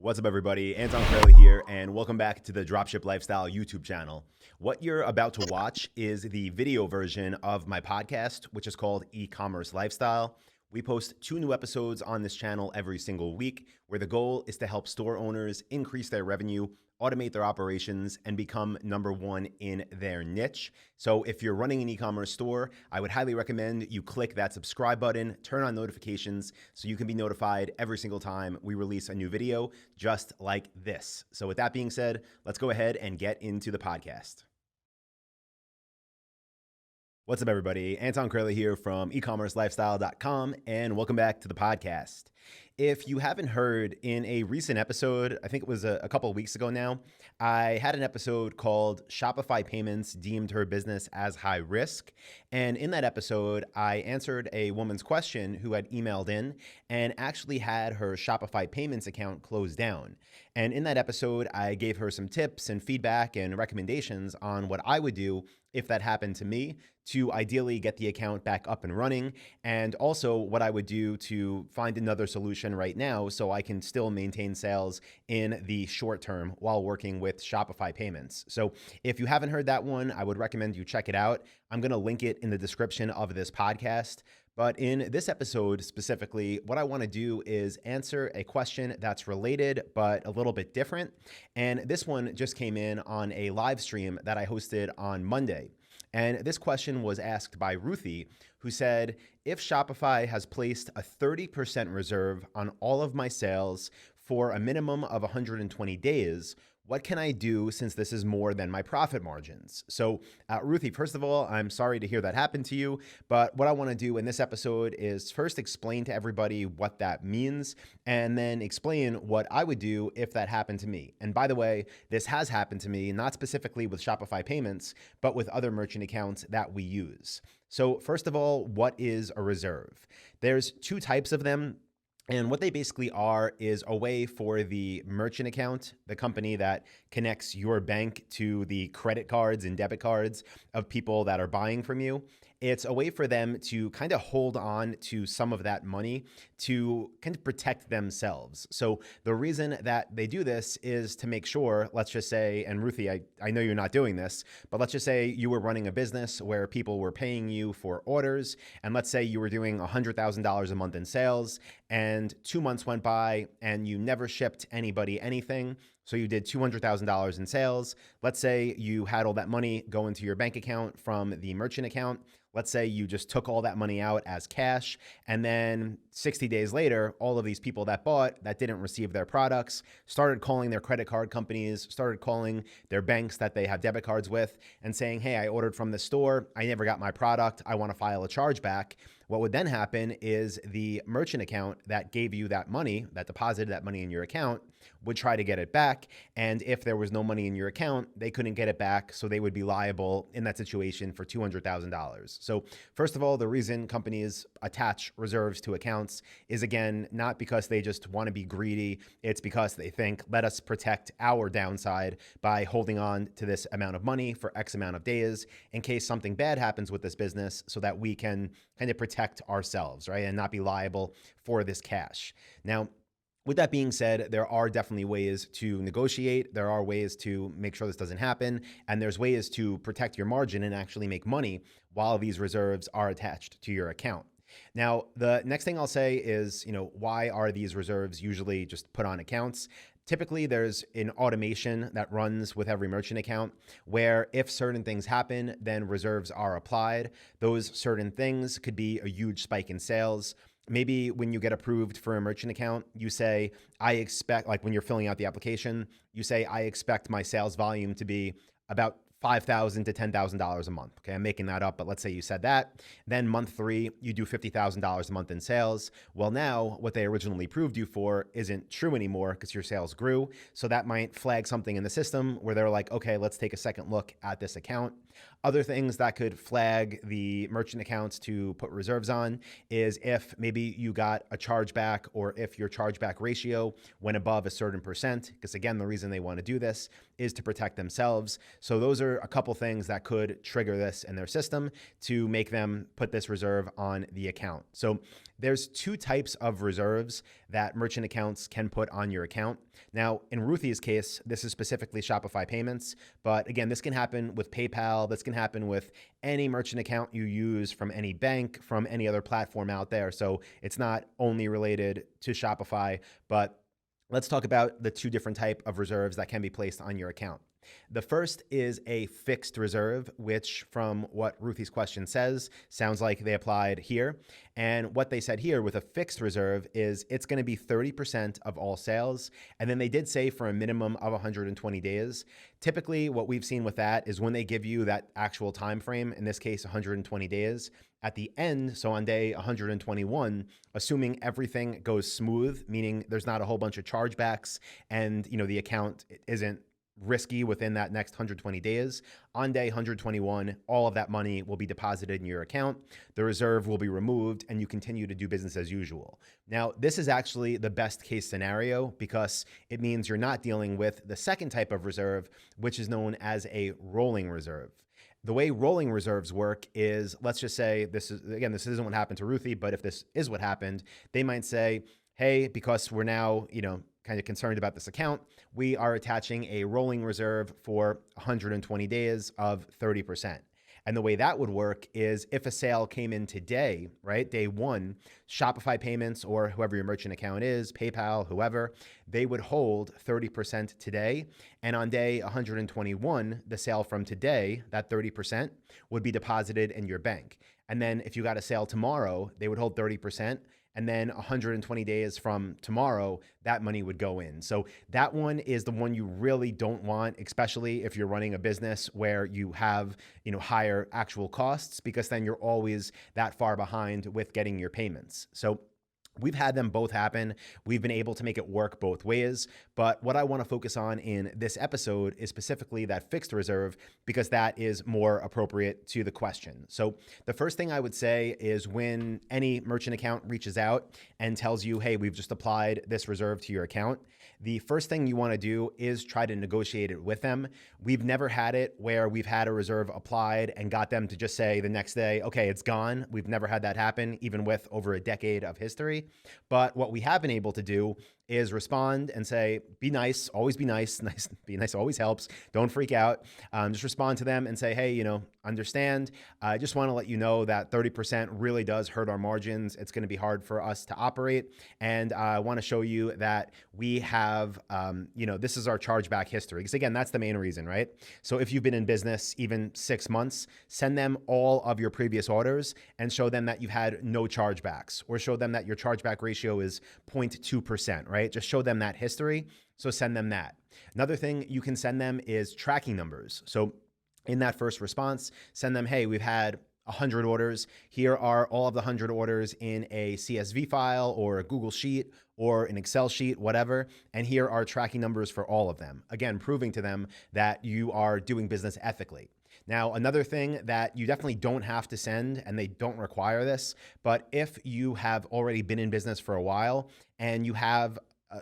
What's up, everybody? Anton Kraly here, and welcome back to the Dropship Lifestyle YouTube channel. What you're about to watch is the video version of my podcast, which is called eCommerce Lifestyle. We post 2 new episodes on this channel every single week, where the goal is to help store owners increase their revenue, automate their operations, and become #1 in their niche. So if you're running an e-commerce store, I would highly recommend you click that subscribe button, turn on notifications so you can be notified every single time we release a new video just like this. So with that being said, let's go ahead and get into the podcast. What's up, everybody? Anton Kraly here from eCommerceLifestyle.com, and welcome back to the podcast. If you haven't heard, in a recent episode, I think it was a couple of weeks ago now, I had an episode called Shopify Payments Deemed Her Business as High Risk. And in that episode, I answered a woman's question who had emailed in and actually had her Shopify Payments account closed down. And in that episode, I gave her some tips and feedback and recommendations on what I would do if that happened to me to ideally get the account back up and running, and also what I would do to find another solution right now so I can still maintain sales in the short term while working with Shopify Payments. So if you haven't heard that one, I would recommend you check it out. I'm going to link it in the description of this podcast. But in this episode specifically, what I want to do is answer a question that's related but a little bit different. And this one just came in on a live stream that I hosted on Monday. And this question was asked by Ruthie, who said, if Shopify has placed a 30% reserve on all of my sales for a minimum of 120 days, what can I do since this is more than my profit margins? So Ruthie, first of all, I'm sorry to hear that happened to you, but what I want to do in this episode is first explain to everybody what that means, and then explain what I would do if that happened to me. And by the way, this has happened to me, not specifically with Shopify Payments, but with other merchant accounts that we use. So first of all, what is a reserve? There's 2 types of them. And what they basically are is a way for the merchant account, the company that connects your bank to the credit cards and debit cards of people that are buying from you. It's a way for them to kind of hold on to some of that money to kind of protect themselves. So the reason that they do this is to make sure, let's just say, and Ruthie, I know you're not doing this, but let's just say you were running a business where people were paying you for orders. And let's say you were doing $100,000 a month in sales, and 2 months went by and you never shipped anybody anything. So you did $200,000 in sales. Let's say you had all that money go into your bank account from the merchant account. Let's say you just took all that money out as cash, and then 60 days later, all of these people that bought that didn't receive their products started calling their credit card companies, started calling their banks that they have debit cards with and saying, hey, I ordered from the store. I never got my product. I want to file a chargeback. What would then happen is the merchant account that gave you that money, that deposited that money in your account, would try to get it back. And if there was no money in your account, they couldn't get it back. So they would be liable in that situation for $200,000. So first of all, the reason companies attach reserves to accounts is, again, not because they just want to be greedy. It's because they think, let us protect our downside by holding on to this amount of money for X amount of days in case something bad happens with this business, so that we can kind of protect ourselves, right? And not be liable for this cash. Now, with that being said, there are definitely ways to negotiate. There are ways to make sure this doesn't happen. And there's ways to protect your margin and actually make money while these reserves are attached to your account. Now, the next thing I'll say is, why are these reserves usually just put on accounts? Typically, there's an automation that runs with every merchant account where if certain things happen, then reserves are applied. Those certain things could be a huge spike in sales. Maybe when you get approved for a merchant account, you say, I expect, like when you're filling out the application, you say, I expect my sales volume to be about $5,000 to $10,000 a month. Okay, I'm making that up, but let's say you said that. Then month 3, you do $50,000 a month in sales. Well, now what they originally approved you for isn't true anymore because your sales grew. So that might flag something in the system where they're like, okay, let's take a second look at this account. Other things that could flag the merchant accounts to put reserves on is if maybe you got a chargeback, or if your chargeback ratio went above a certain percent, because again, the reason they want to do this is to protect themselves. So those are a couple things that could trigger this in their system to make them put this reserve on the account. So there's 2 types of reserves that merchant accounts can put on your account. Now, in Ruthie's case, this is specifically Shopify payments, but again, this can happen with PayPal. This can happen with any merchant account you use from any bank, from any other platform out there. So it's not only related to Shopify, but let's talk about the two different type of reserves that can be placed on your account. The first is a fixed reserve, which from what Ruthie's question says, sounds like they applied here. And what they said here with a fixed reserve is it's going to be 30% of all sales. And then they did say for a minimum of 120 days. Typically, what we've seen with that is when they give you that actual time frame, in this case, 120 days, at the end, so on day 121, assuming everything goes smooth, meaning there's not a whole bunch of chargebacks and the account isn't risky within that next 120 days. On day 121, all of that money will be deposited in your account. The reserve will be removed and you continue to do business as usual. Now, this is actually the best case scenario because it means you're not dealing with the second type of reserve, which is known as a rolling reserve. The way rolling reserves work is, let's just say this isn't what happened to Ruthie, but if this is what happened, they might say, hey, because we're now, kind of concerned about this account, we are attaching a rolling reserve for 120 days of 30%. And the way that would work is if a sale came in today, right, day one, Shopify payments or whoever your merchant account is, PayPal, whoever, they would hold 30% today. And on day 121, the sale from today, that 30% would be deposited in your bank. And then if you got a sale tomorrow, they would hold 30%. And then 120 days from tomorrow, that money would go in. So that one is the one you really don't want, especially if you're running a business where you have, higher actual costs, because then you're always that far behind with getting your payments. So we've had them both happen. We've been able to make it work both ways. But what I want to focus on in this episode is specifically that fixed reserve, because that is more appropriate to the question. So the first thing I would say is when any merchant account reaches out and tells you, hey, we've just applied this reserve to your account, the first thing you want to do is try to negotiate it with them. We've never had it where we've had a reserve applied and got them to just say the next day, okay, it's gone. We've never had that happen, even with over a decade of history. But what we have been able to do is respond and say, be nice, always be nice. Be nice always helps. Don't freak out. Just respond to them and say, hey, understand. I just want to let you know that 30% really does hurt our margins. It's going to be hard for us to operate. And I want to show you that we have, this is our chargeback history. Because again, that's the main reason, right? So if you've been in business even 6 months, send them all of your previous orders and show them that you've had no chargebacks, or show them that your chargeback ratio is 0.2%, right? Just show them that history. So send them that. Another thing you can send them is tracking numbers. So in that first response, send them, hey, we've had 100 orders. Here are all of the 100 orders in a CSV file or a Google Sheet or an Excel sheet, whatever. And here are tracking numbers for all of them. Again, proving to them that you are doing business ethically. Now, another thing that you definitely don't have to send, and they don't require this, but if you have already been in business for a while and you have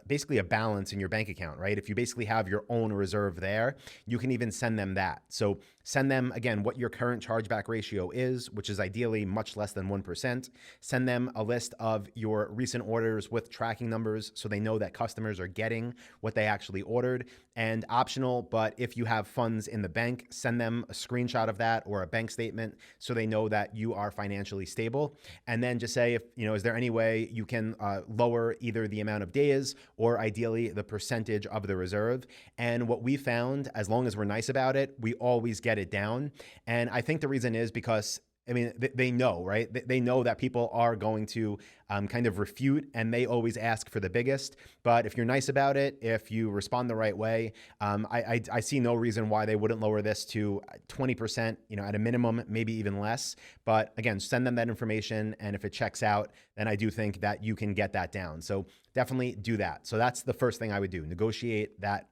basically a balance in your bank account, right? If you basically have your own reserve there, you can even send them that. So send them, again, what your current chargeback ratio is, which is ideally much less than 1%. Send them a list of your recent orders with tracking numbers so they know that customers are getting what they actually ordered. And optional, but if you have funds in the bank, send them a screenshot of that or a bank statement so they know that you are financially stable. And then just say, is there any way you can lower either the amount of days or ideally the percentage of the reserve? And what we found, as long as we're nice about it, we always get it down. And I think the reason is because they know, right? They know that people are going to kind of refute, and they always ask for the biggest. But if you're nice about it, if you respond the right way, I see no reason why they wouldn't lower this to 20%, at a minimum, maybe even less. But again, send them that information. And if it checks out, then I do think that you can get that down. So definitely do that. So that's the first thing I would do, negotiate that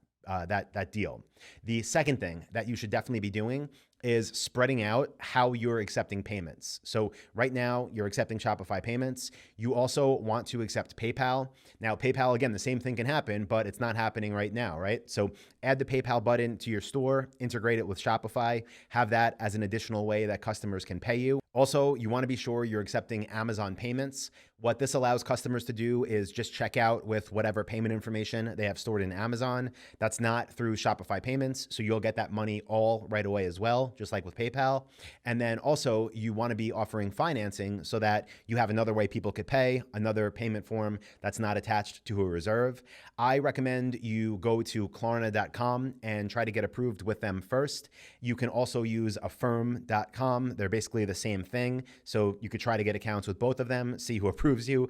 deal. The second thing that you should definitely be doing is spreading out how you're accepting payments. So right now you're accepting Shopify payments. You also want to accept PayPal. Now PayPal, again, the same thing can happen, but it's not happening right now, right? So add the PayPal button to your store, integrate it with Shopify, have that as an additional way that customers can pay you. Also, you want to be sure you're accepting Amazon payments. What this allows customers to do is just check out with whatever payment information they have stored in Amazon. That's not through Shopify payments, so you'll get that money all right away as well, just like with PayPal. And then also you want to be offering financing so that you have another way people could pay, another payment form that's not attached to a reserve. I recommend you go to Klarna.com and try to get approved with them first. You can also use Affirm.com. They're basically the same thing. So you could try to get accounts with both of them, see who approves you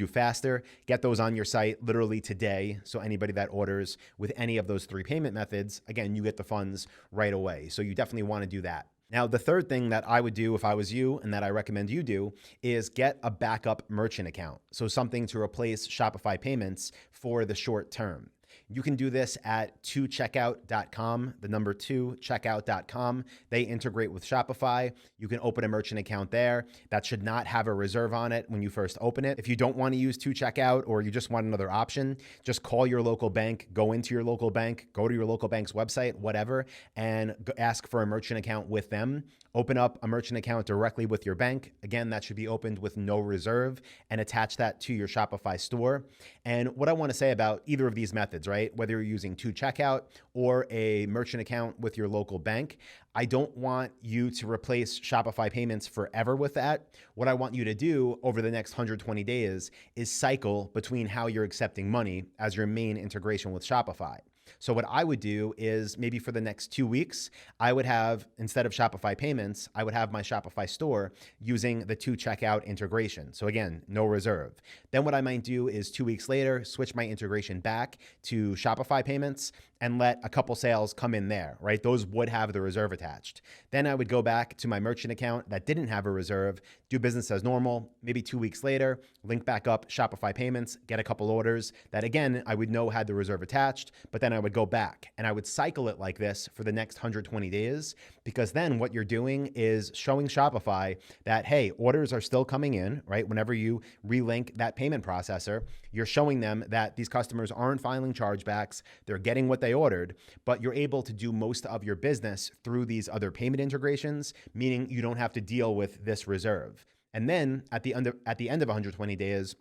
faster. Get those on your site literally today. So anybody that orders with any of those three payment methods, again, you get the funds right away. So you definitely want to do that. Now, the third thing that I would do if I was you and that I recommend you do is get a backup merchant account. So something to replace Shopify payments for the short term. You can do this at 2checkout.com, the number 2checkout.com. They integrate with Shopify. You can open a merchant account there. That should not have a reserve on it when you first open it. If you don't want to use 2checkout or you just want another option, just call your local bank, go into your local bank, go to your local bank's website, whatever, and ask for a merchant account with them. Open up a merchant account directly with your bank. Again, that should be opened with no reserve, and attach that to your Shopify store. And what I want to say about either of these methods, right? Whether you're using 2checkout or a merchant account with your local bank, I don't want you to replace Shopify payments forever with that. What I want you to do over the next 120 days is cycle between how you're accepting money as your main integration with Shopify. So what I would do is maybe for the next 2 weeks, I would have, instead of Shopify payments, I would have my Shopify store using the 2checkout integration. So again, no reserve. Then what I might do is 2 weeks later, switch my integration back to Shopify payments and let a couple sales come in there, right? Those would have the reserve attached. Then I would go back to my merchant account that didn't have a reserve, do business as normal. Maybe 2 weeks later, link back up Shopify payments, get a couple orders that again, I would know had the reserve attached, but then I would go back and I would cycle it like this for the next 120 days, because then what you're doing is showing Shopify that, hey, orders are still coming in, right? Whenever you relink that payment processor, you're showing them that these customers aren't filing chargebacks, they're getting what they ordered, but you're able to do most of your business through these other payment integrations, meaning you don't have to deal with this reserve. And then at the end of 120 days,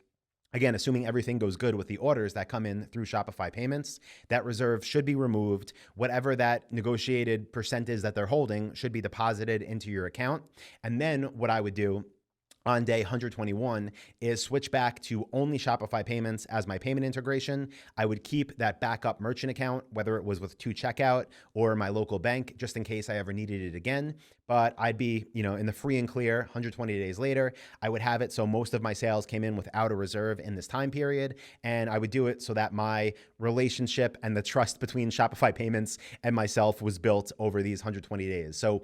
again, assuming everything goes good with the orders that come in through Shopify payments, that reserve should be removed. Whatever that negotiated percent is that they're holding should be deposited into your account. And then what I would do on day 121 is switch back to only Shopify payments as my payment integration. I would keep that backup merchant account, whether it was with 2checkout or my local bank, just in case I ever needed it again. But I'd be, in the free and clear 120 days later. I would have it so most of my sales came in without a reserve in this time period. And I would do it so that my relationship and the trust between Shopify payments and myself was built over these 120 days. So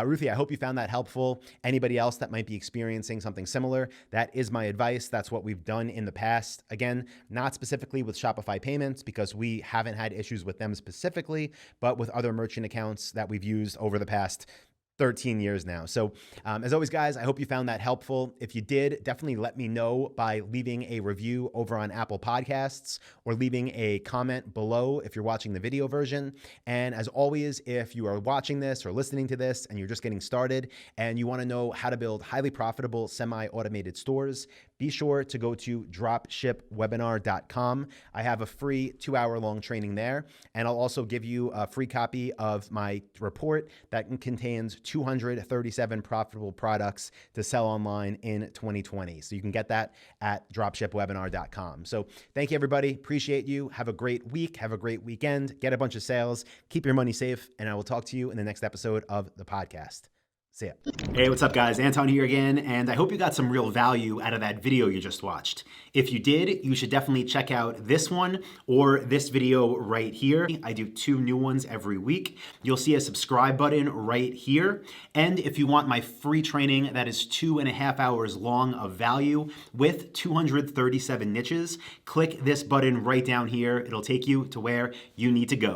Ruthie, I hope you found that helpful. Anybody else that might be experiencing something similar, that is my advice. That's what we've done in the past. Again, not specifically with Shopify payments because we haven't had issues with them specifically, but with other merchant accounts that we've used over the past 13 years now. So as always, guys, I hope you found that helpful. If you did, definitely let me know by leaving a review over on Apple Podcasts or leaving a comment below if you're watching the video version. And as always, if you are watching this or listening to this and you're just getting started and you want to know how to build highly profitable semi-automated stores, be sure to go to dropshipwebinar.com. I have a free 2-hour-long training there, and I'll also give you a free copy of my report that contains 237 profitable products to sell online in 2020. So you can get that at dropshipwebinar.com. So thank you, everybody. Appreciate you. Have a great week. Have a great weekend. Get a bunch of sales. Keep your money safe, and I will talk to you in the next episode of the podcast. See ya. Hey, what's up, guys? Anton here again, and I hope you got some real value out of that video you just watched. If you did, you should definitely check out this one or this video right here. I do 2 new ones every week. You'll see a subscribe button right here. And if you want my free training that is 2.5 hours long of value with 237 niches, click this button right down here. It'll take you to where you need to go.